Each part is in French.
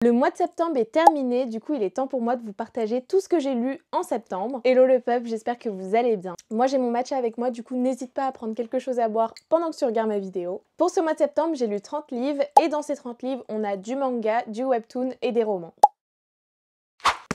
Le mois de septembre est terminé, du coup il est temps pour moi de vous partager tout ce que j'ai lu en septembre. Hello le peuple, j'espère que vous allez bien. Moi j'ai mon matcha avec moi, du coup n'hésite pas à prendre quelque chose à boire pendant que tu regardes ma vidéo. Pour ce mois de septembre, j'ai lu 30 livres et dans ces 30 livres, on a du manga, du webtoon et des romans.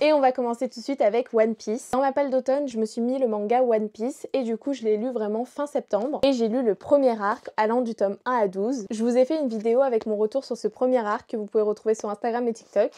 Et on va commencer tout de suite avec One Piece. Dans ma palle d'automne, je me suis mis le manga One Piece et du coup je l'ai lu vraiment fin septembre. Et j'ai lu le premier arc allant du tome 1 à 12. Je vous ai fait une vidéo avec mon retour sur ce premier arc que vous pouvez retrouver sur Instagram et TikTok.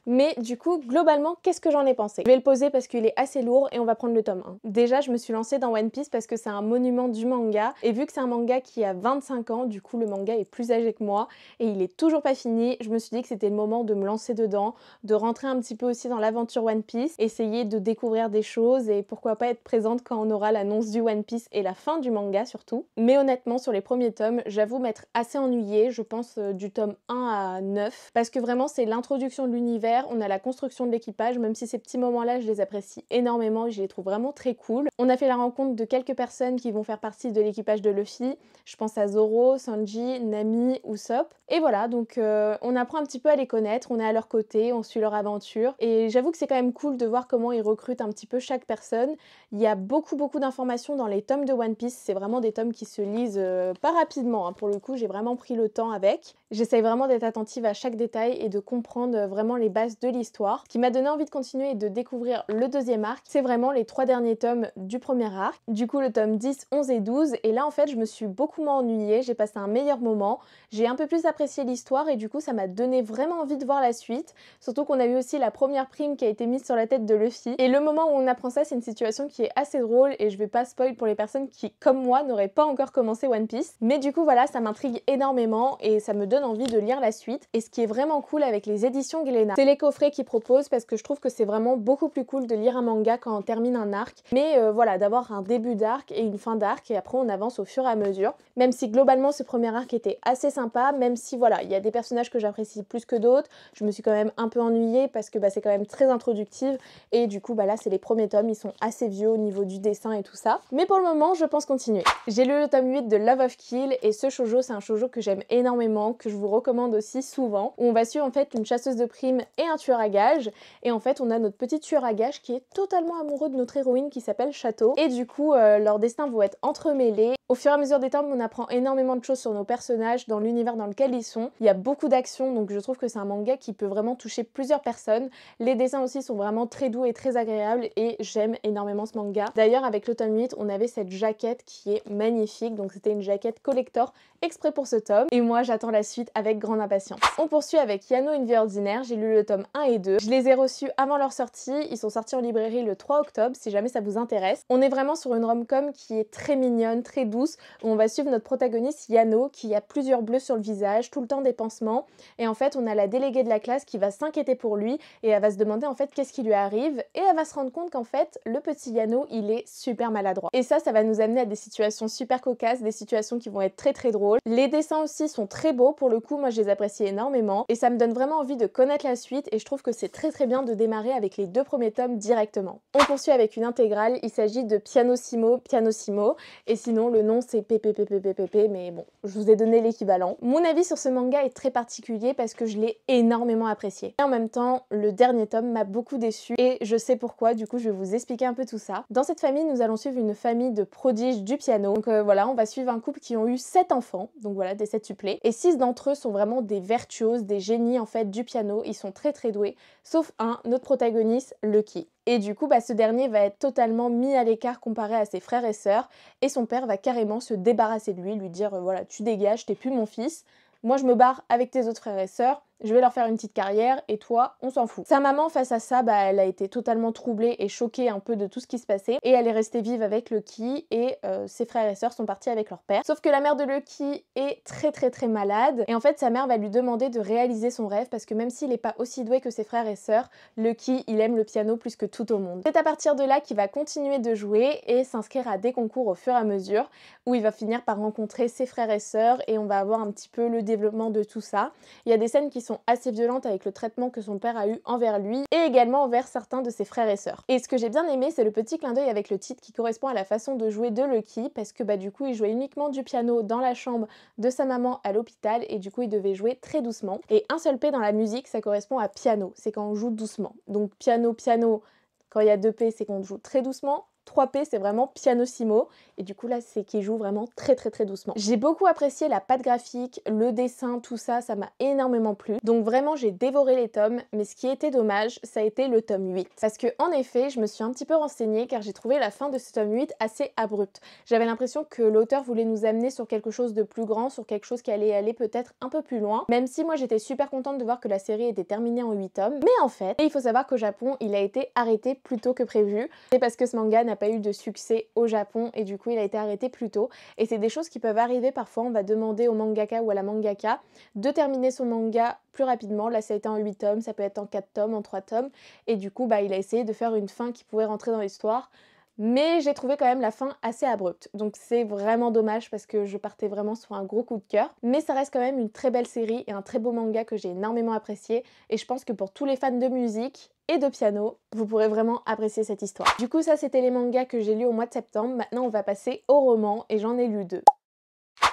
Mais du coup, globalement, qu'est-ce que j'en ai pensé? Je vais le poser parce qu'il est assez lourd et on va prendre le tome 1. Déjà, je me suis lancée dans One Piece parce que c'est un monument du manga. Et vu que c'est un manga qui a 25 ans, du coup le manga est plus âgé que moi et il est toujours pas fini, je me suis dit que c'était le moment de me lancer dedans, de rentrer un petit peu aussi dans l'aventure One Piece, essayer de découvrir des choses et pourquoi pas être présente quand on aura l'annonce du One Piece et la fin du manga surtout. Mais honnêtement sur les premiers tomes, j'avoue m'être assez ennuyée, je pense du tome 1 à 9, parce que vraiment c'est l'introduction de l'univers, on a la construction de l'équipage, même si ces petits moments-là je les apprécie énormément et je les trouve vraiment très cool. On a fait la rencontre de quelques personnes qui vont faire partie de l'équipage de Luffy, je pense à Zoro, Sanji, Nami, Usopp, et voilà donc on apprend un petit peu à les connaître, on est à leur côté, on suit leur aventure et j'avoue que c'est quand même cool de voir comment ils recrutent un petit peu chaque personne. Il y a beaucoup d'informations dans les tomes de One Piece, c'est vraiment des tomes qui se lisent pas rapidement, hein. Pour le coup j'ai vraiment pris le temps avec. J'essaye vraiment d'être attentive à chaque détail et de comprendre vraiment les bases de l'histoire. Ce qui m'a donné envie de continuer et de découvrir le deuxième arc, c'est vraiment les 3 derniers tomes du premier arc. Du coup le tome 10, 11 et 12, et là en fait je me suis beaucoup moins ennuyée, j'ai passé un meilleur moment, j'ai un peu plus apprécié l'histoire et du coup ça m'a donné vraiment envie de voir la suite. Surtout qu'on a eu aussi la première prime qui a été mise sur la tête de Luffy. Et le moment où on apprend ça, c'est une situation qui est assez drôle et je vais pas spoil pour les personnes qui, comme moi, n'auraient pas encore commencé One Piece. Mais du coup voilà, ça m'intrigue énormément et ça me donne envie de lire la suite. Et ce qui est vraiment cool avec les éditions Glénat, c'est les coffrets qu'ils proposent parce que je trouve que c'est vraiment beaucoup plus cool de lire un manga quand on termine un arc. Mais voilà, d'avoir un début d'arc et une fin d'arc et après on avance au fur et à mesure. Même si globalement ce premier arc était assez sympa, même si voilà, il y a des personnages que j'apprécie plus que d'autres, je me suis quand même un peu ennuyée parce que c'est quand même très introductive et du coup là c'est les premiers tomes, ils sont assez vieux au niveau du dessin et tout ça. Mais pour le moment je pense continuer. J'ai lu le tome 8 de Love of Kill et ce shoujo c'est un shoujo que j'aime énormément, que je vous recommande aussi souvent, où on va suivre en fait une chasseuse de primes et un tueur à gages et en fait on a notre petit tueur à gages qui est totalement amoureux de notre héroïne qui s'appelle Château et du coup leurs destins vont être entremêlés. Au fur et à mesure des tomes on apprend énormément de choses sur nos personnages, dans l'univers dans lequel ils sont. Il y a beaucoup d'action donc je trouve que c'est un manga qui peut vraiment toucher plusieurs personnes. Les dessins aussi sont vraiment très doux et très agréables et j'aime énormément ce manga. D'ailleurs avec le tome 8 on avait cette jaquette qui est magnifique, donc c'était une jaquette collector exprès pour ce tome et moi j'attends la suite avec grande impatience. On poursuit avec Yano une vie ordinaire, j'ai lu le tome 1 et 2, je les ai reçus avant leur sortie, ils sont sortis en librairie le 3 octobre si jamais ça vous intéresse. On est vraiment sur une rom-com qui est très mignonne, très douce, où on va suivre notre protagoniste Yano qui a plusieurs bleus sur le visage, tout le temps des pansements et en fait on a la déléguée de la classe qui va s'inquiéter pour lui et elle va se demander en fait qu'est-ce qui lui arrive et elle va se rendre compte qu'en fait le petit Yano il est super maladroit. Et ça va nous amener à des situations super cocasses, des situations qui vont être très drôles. Les dessins aussi sont très beaux pour le coup, moi je les apprécie énormément et ça me donne vraiment envie de connaître la suite et je trouve que c'est très bien de démarrer avec les 2 premiers tomes directement. On poursuit avec une intégrale, il s'agit de Pianissimo et sinon le nom c'est PPPPPP mais bon, je vous ai donné l'équivalent. Mon avis sur ce manga est très particulier parce que je l'ai énormément apprécié. Et en même temps, le dernier tome m'a beaucoup déçue et je sais pourquoi, du coup je vais vous expliquer un peu tout ça. Dans cette famille, nous allons suivre une famille de prodiges du piano. Donc voilà, on va suivre un couple qui ont eu 7 enfants, donc voilà, des 7 supplés. Et 6 d'entre eux sont vraiment des virtuoses, des génies en fait du piano, ils sont très doués, sauf un, notre protagoniste, Lucky. Et du coup, ce dernier va être totalement mis à l'écart comparé à ses frères et sœurs et son père va carrément se débarrasser de lui dire voilà, tu dégages, t'es plus mon fils. Moi je me barre avec tes autres frères et sœurs, je vais leur faire une petite carrière et toi on s'en fout. Sa maman face à ça, elle a été totalement troublée et choquée un peu de tout ce qui se passait et elle est restée vive avec Lucky et ses frères et sœurs sont partis avec leur père. Sauf que la mère de Lucky est très malade et en fait sa mère va lui demander de réaliser son rêve parce que même s'il n'est pas aussi doué que ses frères et sœurs, Lucky il aime le piano plus que tout au monde. C'est à partir de là qu'il va continuer de jouer et s'inscrire à des concours au fur et à mesure où il va finir par rencontrer ses frères et sœurs et on va avoir un petit peu le développement de tout ça. Il y a des scènes qui sont sont assez violentes avec le traitement que son père a eu envers lui et également envers certains de ses frères et sœurs. Et ce que j'ai bien aimé, c'est le petit clin d'œil avec le titre qui correspond à la façon de jouer de Lucky, parce que du coup il jouait uniquement du piano dans la chambre de sa maman à l'hôpital et du coup il devait jouer très doucement. Et un seul P dans la musique, ça correspond à piano, c'est quand on joue doucement. Donc piano, piano, quand il y a 2 P, c'est qu'on joue très doucement. 3P, c'est vraiment pianissimo, et du coup là c'est qu'il joue vraiment très doucement. J'ai beaucoup apprécié la patte graphique, le dessin, tout ça, ça m'a énormément plu. Donc vraiment j'ai dévoré les tomes, mais ce qui était dommage, ça a été le tome 8. Parce que en effet, je me suis un petit peu renseignée car j'ai trouvé la fin de ce tome 8 assez abrupte. J'avais l'impression que l'auteur voulait nous amener sur quelque chose de plus grand, sur quelque chose qui allait aller peut-être un peu plus loin, même si moi j'étais super contente de voir que la série était terminée en 8 tomes. Mais en fait, il faut savoir qu'au Japon, il a été arrêté plus tôt que prévu. C'est parce que ce manga n'a pas eu de succès au Japon et du coup il a été arrêté plus tôt. Et c'est des choses qui peuvent arriver parfois, on va demander au mangaka ou à la mangaka de terminer son manga plus rapidement. Là ça a été en 8 tomes, ça peut être en 4 tomes, en 3 tomes. Et du coup il a essayé de faire une fin qui pouvait rentrer dans l'histoire. Mais j'ai trouvé quand même la fin assez abrupte. Donc c'est vraiment dommage parce que je partais vraiment sur un gros coup de cœur. Mais ça reste quand même une très belle série et un très beau manga que j'ai énormément apprécié. Et je pense que pour tous les fans de musique et de piano, vous pourrez vraiment apprécier cette histoire. Du coup ça c'était les mangas que j'ai lus au mois de septembre. Maintenant on va passer aux romans et j'en ai lu 2.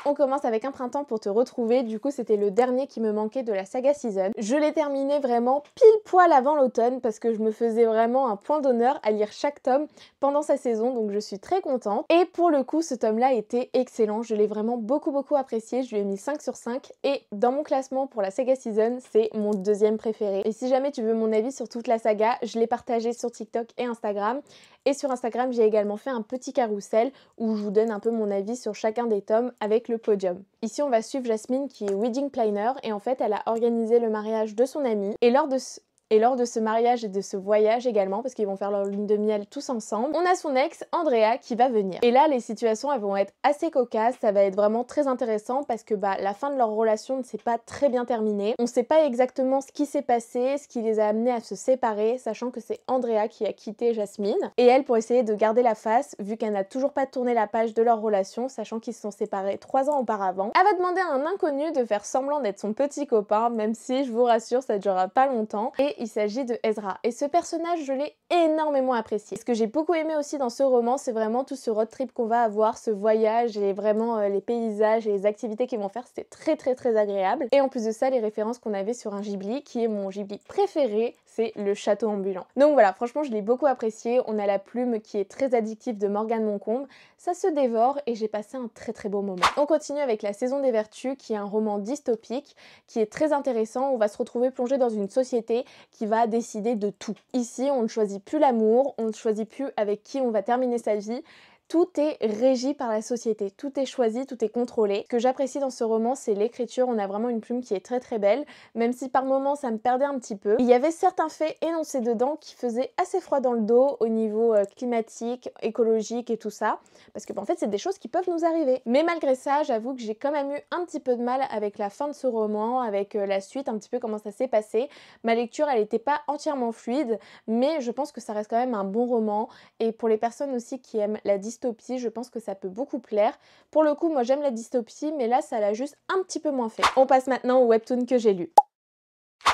On commence avec Un printemps pour te retrouver, du coup c'était le dernier qui me manquait de la saga Season. Je l'ai terminé vraiment pile poil avant l'automne parce que je me faisais vraiment un point d'honneur à lire chaque tome pendant sa saison, donc je suis très contente. Et pour le coup ce tome-là était excellent, je l'ai vraiment beaucoup apprécié, je lui ai mis 5 sur 5 et dans mon classement pour la saga Season, c'est mon deuxième préféré. Et si jamais tu veux mon avis sur toute la saga, je l'ai partagé sur TikTok et Instagram. Et sur Instagram, j'ai également fait un petit carrousel où je vous donne un peu mon avis sur chacun des tomes avec le podium. Ici, on va suivre Jasmine qui est wedding planner et en fait, elle a organisé le mariage de son amie. Et lors de ce mariage et de ce voyage également, parce qu'ils vont faire leur lune de miel tous ensemble, on a son ex, Andrea, qui va venir. Et là, les situations, elles vont être assez cocasses, ça va être vraiment très intéressant parce que la fin de leur relation ne s'est pas très bien terminée. On ne sait pas exactement ce qui s'est passé, ce qui les a amenés à se séparer, sachant que c'est Andrea qui a quitté Jasmine. Et elle, pour essayer de garder la face, vu qu'elle n'a toujours pas tourné la page de leur relation, sachant qu'ils se sont séparés 3 ans auparavant, elle va demander à un inconnu de faire semblant d'être son petit copain, même si, je vous rassure, ça ne durera pas longtemps. Et il s'agit de Ezra. Et ce personnage, je l'ai énormément apprécié. Ce que j'ai beaucoup aimé aussi dans ce roman, c'est vraiment tout ce road trip qu'on va avoir, ce voyage et vraiment les paysages et les activités qu'ils vont faire, c'était très agréable. Et en plus de ça, les références qu'on avait sur un Ghibli, qui est mon Ghibli préféré, c'est le château ambulant. Donc voilà, franchement, je l'ai beaucoup apprécié. On a la plume qui est très addictive de Morgane Moncombe. Ça se dévore et j'ai passé un très beau moment. On continue avec La Saison des Vertus, qui est un roman dystopique, qui est très intéressant. On va se retrouver plongé dans une société qui va décider de tout. Ici, on ne choisit plus l'amour, on ne choisit plus avec qui on va terminer sa vie. Tout est régi par la société, tout est choisi, tout est contrôlé. Ce que j'apprécie dans ce roman, c'est l'écriture. On a vraiment une plume qui est très belle, même si par moments ça me perdait un petit peu. Il y avait certains faits énoncés dedans qui faisaient assez froid dans le dos au niveau climatique, écologique et tout ça, parce que en fait c'est des choses qui peuvent nous arriver. Mais malgré ça, j'avoue que j'ai quand même eu un petit peu de mal avec la fin de ce roman, avec la suite, un petit peu comment ça s'est passé. Ma lecture, elle n'était pas entièrement fluide, mais je pense que ça reste quand même un bon roman. Et pour les personnes aussi qui aiment la dystopie, je pense que ça peut beaucoup plaire. Pour le coup, moi j'aime la dystopie, mais là ça l'a juste un petit peu moins fait. On passe maintenant au webtoon que j'ai lu.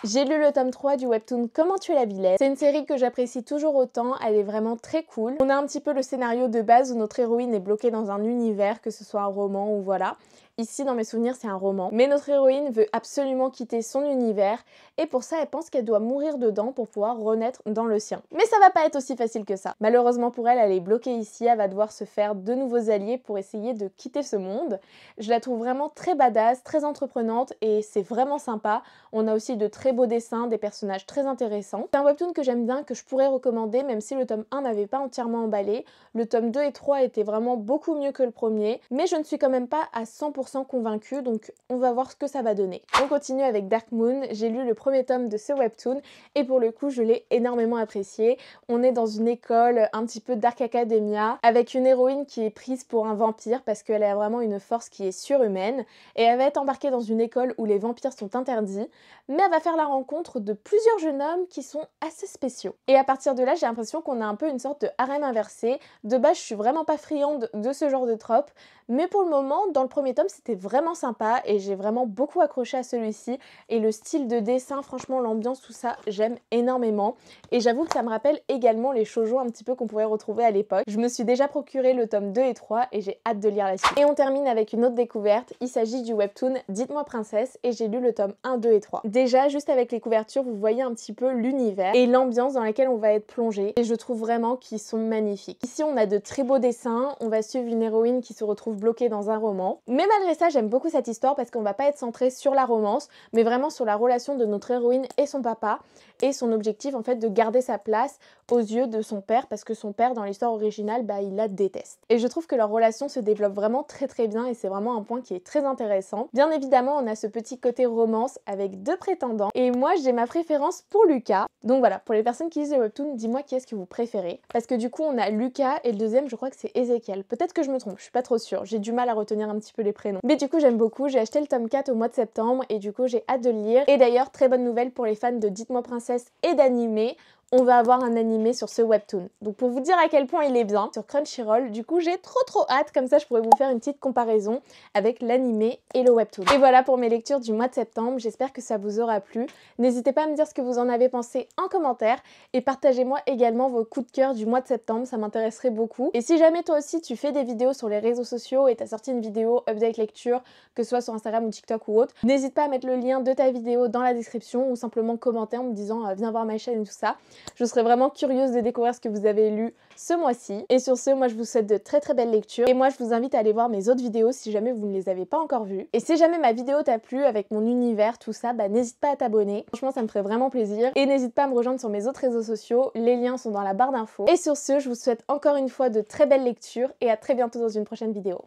J'ai lu le tome 3 du webtoon Comment tuer la vilaine. C'est une série que j'apprécie toujours autant, elle est vraiment très cool. On a un petit peu le scénario de base où notre héroïne est bloquée dans un univers, que ce soit un roman ou voilà. Ici, dans mes souvenirs, c'est un roman. Mais notre héroïne veut absolument quitter son univers et pour ça, elle pense qu'elle doit mourir dedans pour pouvoir renaître dans le sien. Mais ça va pas être aussi facile que ça. Malheureusement pour elle, elle est bloquée ici, elle va devoir se faire de nouveaux alliés pour essayer de quitter ce monde. Je la trouve vraiment très badass, très entreprenante et c'est vraiment sympa. On a aussi de très beaux dessins, des personnages très intéressants. C'est un webtoon que j'aime bien, que je pourrais recommander, même si le tome 1 m'avait pas entièrement emballé. Le tome 2 et 3 étaient vraiment beaucoup mieux que le premier, mais je ne suis quand même pas à 100% convaincue, donc on va voir ce que ça va donner. On continue avec Dark Moon. J'ai lu le premier tome de ce webtoon et pour le coup je l'ai énormément apprécié. On est dans une école un petit peu Dark Academia avec une héroïne qui est prise pour un vampire parce qu'elle a vraiment une force qui est surhumaine et elle va être embarquée dans une école où les vampires sont interdits, mais elle va faire la rencontre de plusieurs jeunes hommes qui sont assez spéciaux. Et à partir de là, j'ai l'impression qu'on a un peu une sorte de harem inversé. De base, je suis vraiment pas friande de ce genre de trope, Mais pour le moment, dans le premier tome, c'était vraiment sympa et j'ai vraiment beaucoup accroché à celui-ci. Et le style de dessin, franchement, l'ambiance, tout ça, j'aime énormément. Et j'avoue que ça me rappelle également les shoujo un petit peu qu'on pouvait retrouver à l'époque. Je me suis déjà procuré le tome 2 et 3 et j'ai hâte de lire la suite. Et on termine avec une autre découverte. Il s'agit du webtoon Dites-moi princesse et j'ai lu le tome 1, 2 et 3. Déjà, juste avec les couvertures, vous voyez un petit peu l'univers et l'ambiance dans laquelle on va être plongé. Et je trouve vraiment qu'ils sont magnifiques. Ici, on a de très beaux dessins. On va suivre une héroïne qui se retrouve bloquée dans un roman. Mais malgré ça, j'aime beaucoup cette histoire parce qu'on va pas être centré sur la romance, mais vraiment sur la relation de notre héroïne et son papa et son objectif en fait de garder sa place aux yeux de son père parce que son père dans l'histoire originale, il la déteste. Et je trouve que leur relation se développe vraiment très bien et c'est vraiment un point qui est très intéressant. Bien évidemment, on a ce petit côté romance avec deux prétendants et moi j'ai ma préférence pour Lucas. Donc voilà, pour les personnes qui lisent les webtoons, dis-moi qui est-ce que vous préférez. Parce que du coup, on a Lucas et le deuxième, je crois que c'est Ezekiel. Peut-être que je me trompe, je suis pas trop sûre. J'ai du mal à retenir un petit peu les prénoms. Mais du coup, j'aime beaucoup. J'ai acheté le tome 4 au mois de septembre et du coup, j'ai hâte de le lire. Et d'ailleurs, très bonne nouvelle pour les fans de Dites-moi princesse et d'animé. On va avoir un animé sur ce webtoon. Donc pour vous dire à quel point il est bien, sur Crunchyroll, du coup j'ai trop hâte, comme ça je pourrais vous faire une petite comparaison avec l'animé et le webtoon. Et voilà pour mes lectures du mois de septembre, j'espère que ça vous aura plu. N'hésitez pas à me dire ce que vous en avez pensé en commentaire et partagez-moi également vos coups de cœur du mois de septembre, ça m'intéresserait beaucoup. Et si jamais toi aussi tu fais des vidéos sur les réseaux sociaux et t'as sorti une vidéo update lecture, que ce soit sur Instagram ou TikTok ou autre, n'hésite pas à mettre le lien de ta vidéo dans la description ou simplement commenter en me disant viens voir ma chaîne et tout ça. Je serais vraiment curieuse de découvrir ce que vous avez lu ce mois-ci. Et sur ce, moi je vous souhaite de très belles lectures. Et moi je vous invite à aller voir mes autres vidéos si jamais vous ne les avez pas encore vues. Et si jamais ma vidéo t'a plu avec mon univers, tout ça, n'hésite pas à t'abonner. Franchement ça me ferait vraiment plaisir. Et n'hésite pas à me rejoindre sur mes autres réseaux sociaux. Les liens sont dans la barre d'infos. Et sur ce, je vous souhaite encore une fois de très belles lectures et à très bientôt dans une prochaine vidéo.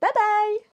Bye bye!